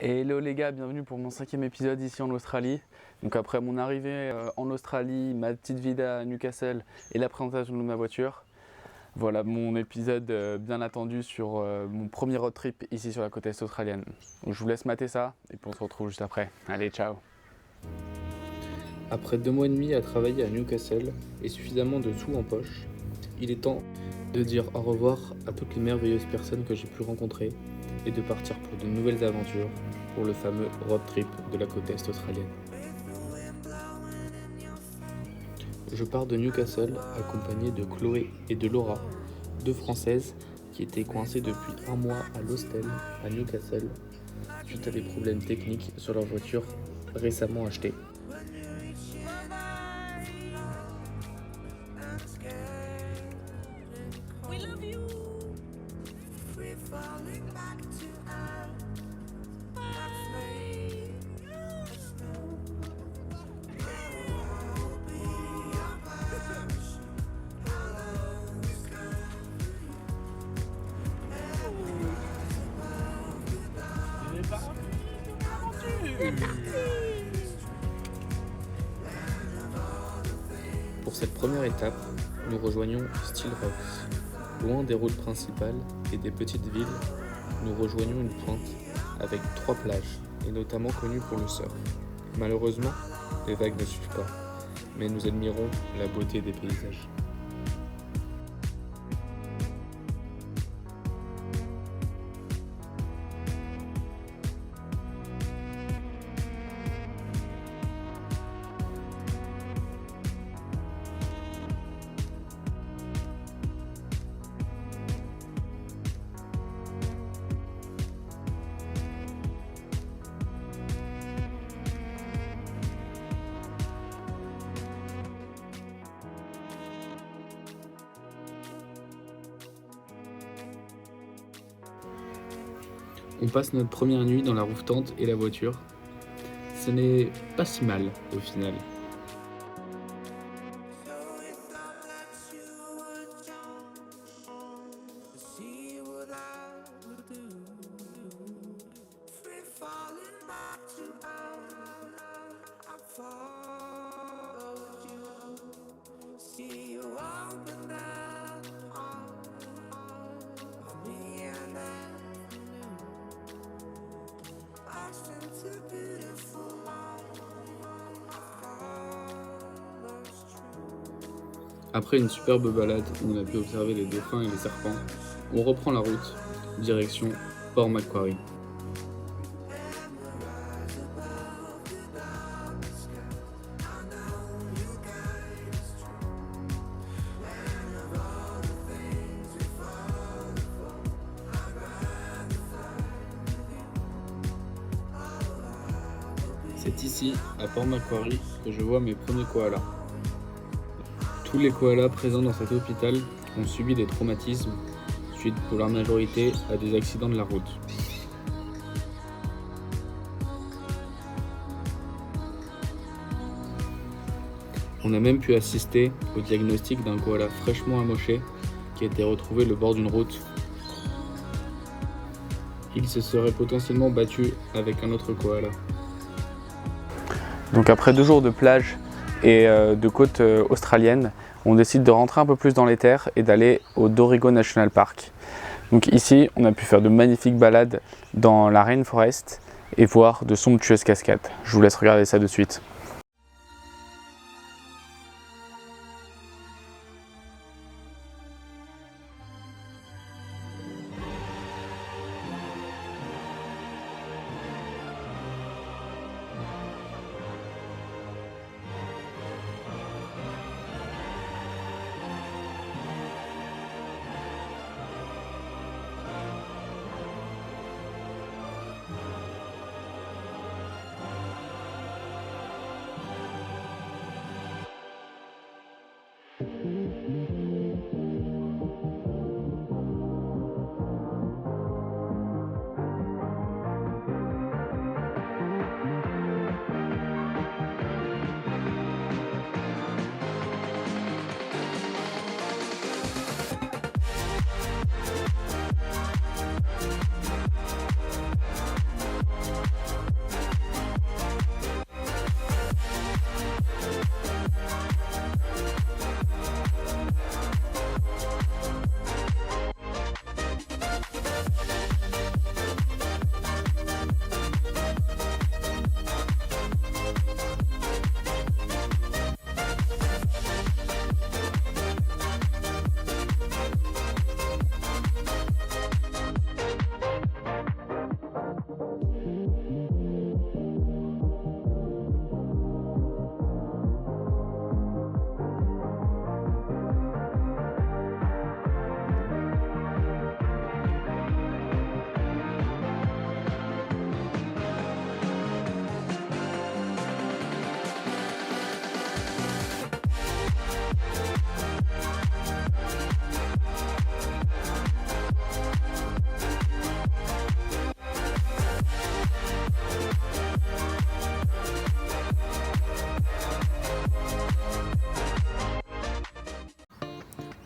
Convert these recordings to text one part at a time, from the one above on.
Hello les gars, bienvenue pour mon 5e épisode ici en Australie. Donc après mon arrivée en Australie, ma petite vie à Newcastle et la présentation de ma voiture, voilà mon épisode bien attendu sur mon premier road trip ici sur la côte est australienne. Donc je vous laisse mater ça et puis on se retrouve juste après. Allez, ciao. Après 2 mois et demi à travailler à Newcastle et suffisamment de sous en poche, il est temps de dire au revoir à toutes les merveilleuses personnes que j'ai pu rencontrer et de partir pour de nouvelles aventures pour le fameux road trip de la côte est australienne. Je pars de Newcastle accompagné de Chloé et de Laura, 2 Françaises qui étaient coincées depuis 1 mois à l'hostel à Newcastle suite à des problèmes techniques sur leur voiture récemment achetée. Pour cette première étape, nous rejoignons Steel Rocks. Loin des routes principales et des petites villes, nous rejoignons une pointe avec 3 plages, et notamment connues pour le surf. Malheureusement, les vagues ne suivent pas, mais nous admirons la beauté des paysages. On passe notre première nuit dans la roof-tente et la voiture. Ce n'est pas si mal au final. Après une superbe balade où on a pu observer les dauphins et les serpents, on reprend la route, direction Port Macquarie. C'est ici, à Port Macquarie, que je vois mes premiers koalas. Tous les koalas présents dans cet hôpital ont subi des traumatismes suite pour leur majorité à des accidents de la route. On a même pu assister au diagnostic d'un koala fraîchement amoché qui a été retrouvé le bord d'une route. Il se serait potentiellement battu avec un autre koala. Donc après 2 jours de plage et de côte australienne, on décide de rentrer un peu plus dans les terres et d'aller au Dorrigo National Park. Donc ici, on a pu faire de magnifiques balades dans la rainforest et voir de somptueuses cascades. Je vous laisse regarder ça de suite.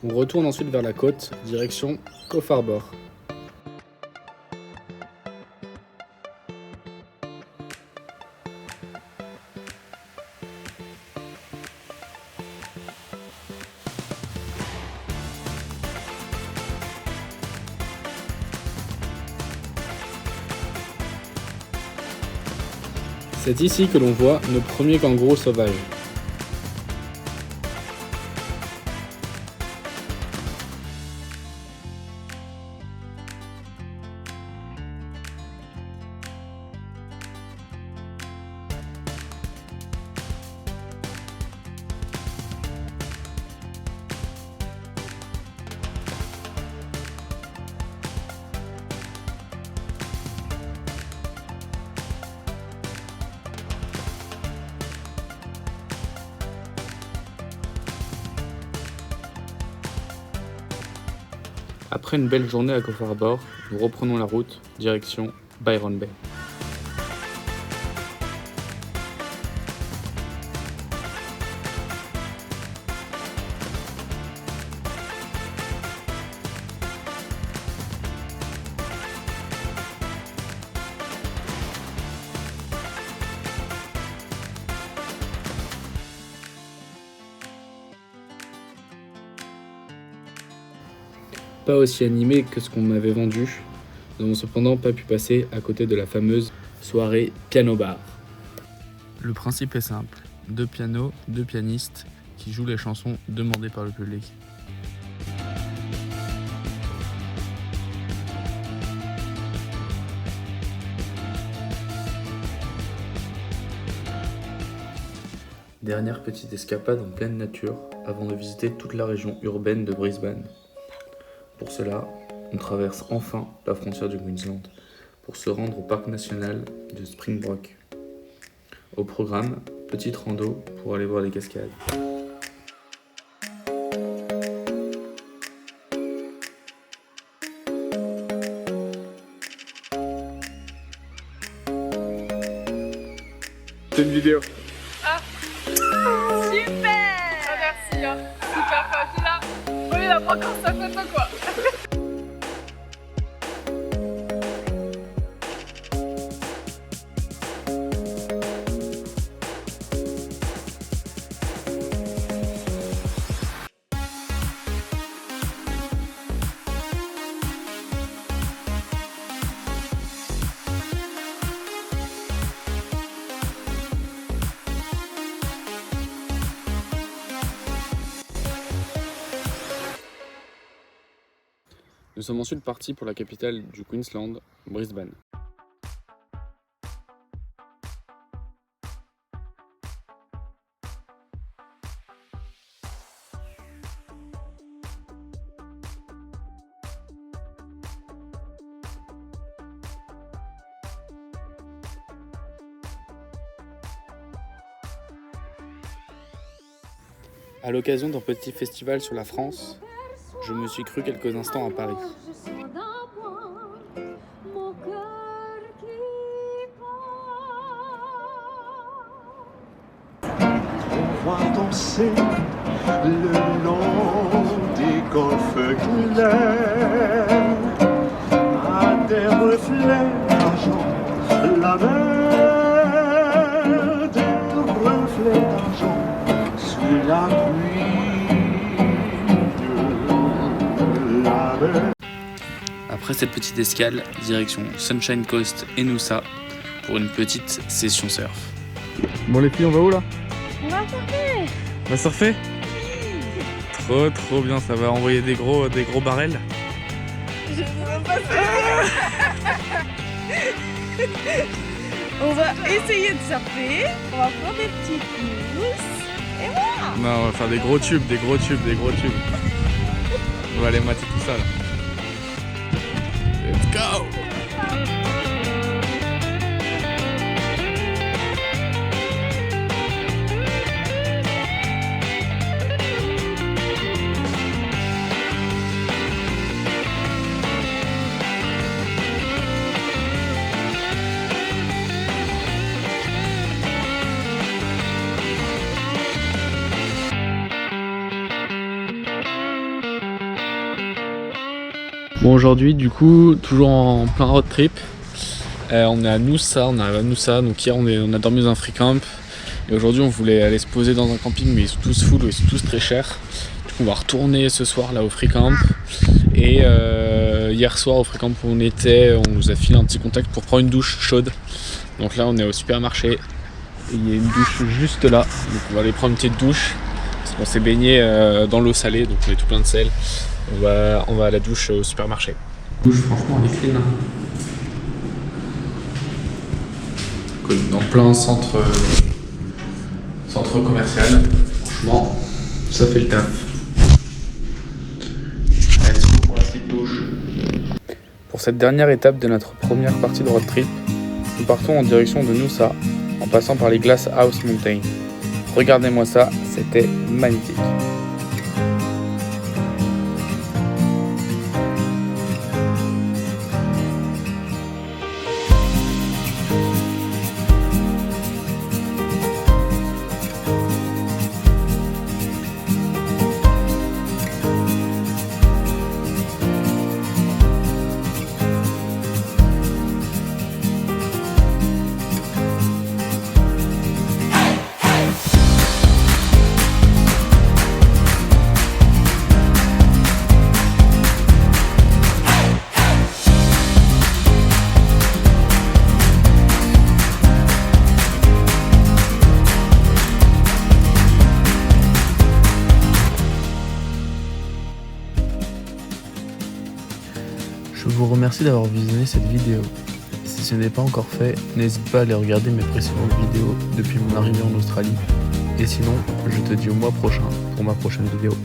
On retourne ensuite vers la côte, direction Coff Harbor. C'est ici que l'on voit nos premiers kangourous sauvages. Après une belle journée à Coff Harbor, nous reprenons la route, direction Byron Bay. Pas aussi animé que ce qu'on m'avait vendu, nous n'avons cependant pas pu passer à côté de la fameuse soirée piano bar. Le principe est simple, 2 pianos, 2 pianistes qui jouent les chansons demandées par le public. Dernière petite escapade en pleine nature avant de visiter toute la région urbaine de Brisbane. Pour cela, on traverse enfin la frontière du Queensland pour se rendre au parc national de Springbok. Au programme, petite rando pour aller voir les cascades. C'est une vidéo. Ah, super! Ah, merci, hein. Super fort, là. Oui, il a pas encore sa photo, quoi. Nous sommes ensuite partis pour la capitale du Queensland, Brisbane. À l'occasion d'un petit festival sur la France, je me suis cru quelques instants à Paris. On voit danser le long des golfes clairs à des reflets d'argent, la mer des reflets d'argent sur la pluie de la mer. Après cette petite escale, direction Sunshine Coast et Noosa pour une petite session surf. Bon les filles, on va où là? On va surfer! On va surfer? Trop bien, ça va envoyer des gros barrels. Je sais même pas On va essayer de surfer, on va faire des petites mousses, et voilà! Non, on va faire des gros tubes. On va aller mater tout ça là. Let's go! Bon, aujourd'hui, du coup, toujours en plein road trip. On est à Noosa, donc hier on a dormi dans un free camp. Et aujourd'hui on voulait aller se poser dans un camping, mais ils sont tous full, ils sont tous très chers. Du coup on va retourner ce soir là au free camp. Et hier soir au free camp où on était, on nous a filé un petit contact pour prendre une douche chaude. Donc là on est au supermarché et il y a une douche juste là. Donc on va aller prendre une petite douche parce qu'on s'est baigné dans l'eau salée, donc on est tout plein de sel. On va à la douche au supermarché. La douche franchement elle est clean. Dans plein centre commercial, franchement ça fait le taf. Let's go pour la petite douche. Pour cette dernière étape de notre première partie de road trip, nous partons en direction de Noosa en passant par les Glass House Mountains. Regardez-moi ça, c'était magnifique. Je vous remercie d'avoir visionné cette vidéo. Si ce n'est pas encore fait, n'hésite pas à aller regarder mes précédentes vidéos depuis mon arrivée en Australie. Et sinon, je te dis au mois prochain pour ma prochaine vidéo.